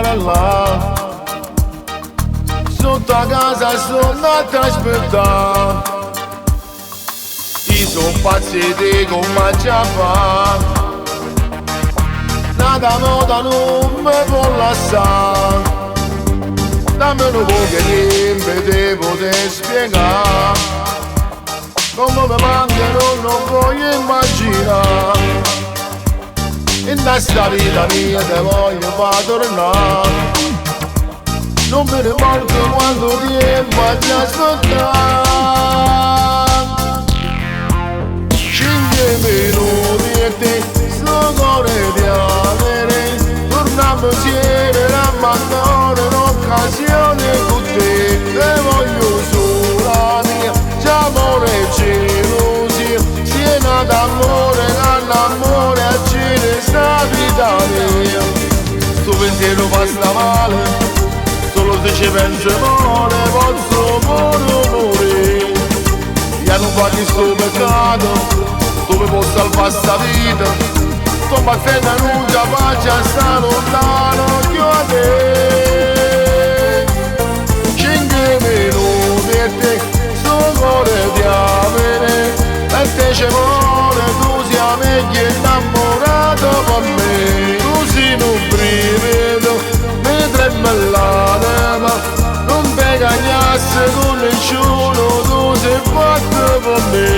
pare là. Sotto a casa sono a te aspettare. Io sono pazzi di come mangiava. Nada moda non mi può lasciare. Dammi un po' che ti poter spiegare. Come mi manca non voglio immaginare. In questa vita mia te voglio far tornare. Non mi ricordo quando ti voglio ascoltare. 5 minuti e te sto cuore di avere. Torniamo insieme a mandare un'occasione con te. Te voglio sola mia, c'è amore e gelosia. Siena d'amore, l'amore a cene sta vita mia. Sto pensiero fa sta male. Solo se ci penso amore posso pure morire. Io non faccio sto peccato dove posso salvare sta vita. Sto battendo non ci faccia sta lontano più a te. 5 minuti e te sto cuore di avere. E te c'è amore, tu sei meglio innamorato con me. Tu sei un brivido, mi trema l'anima. Non ti cagnasse con nessuno, tu sei fatto per me.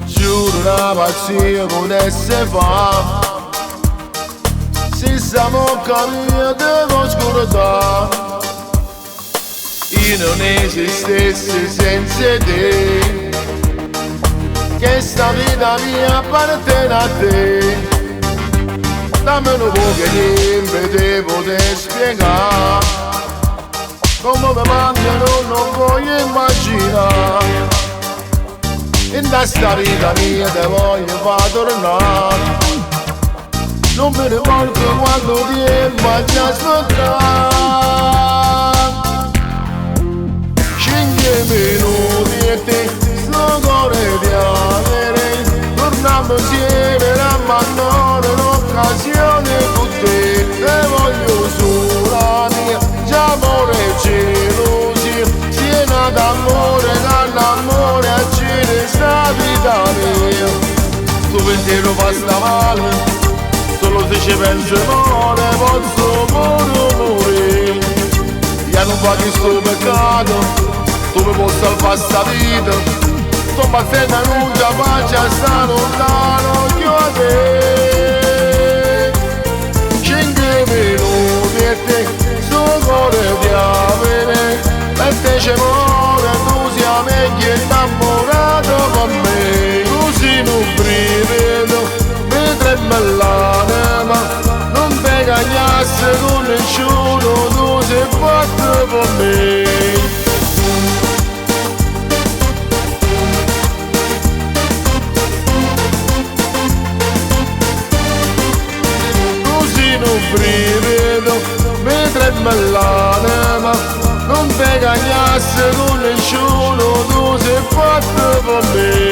Giuro una pazzia potesse fare. Se siamo mia devo scordare. Io non esistessi senza te. Che sta vita mia appartiene a te. Dammi un po' che ti poter spiegare. Come mi mancano non voglio immaginare. In questa vita mia te voglio far tornare. Non mi ricordo quando ti voglio ascoltare. 5 minuti e te sto cuore di avere. Torniamo insieme a mandare un'occasione con te. Te voglio sola mia, c'è amore e gelosia. Siena d'amore, l'amore a cene sta vita mia. Sto pensiero fa sta male. Solo se ci penso amore posso pure morire. Io non faccio sto peccato dove posso salvare sta vita. Sto battendo non ci faccia sta lontano più a te. 5 minuti e te sto cuore di avere. E te c'è amore, tu sei meglio innamorato con me. Tu sei un brivido, mi trema l'anima. Non ti cagnasse con nessuno, tu sei fatto per me. Tu sei un brivido, mi trema l'anima. Non ti cagnasse con nessuno, tu sei fatto per me.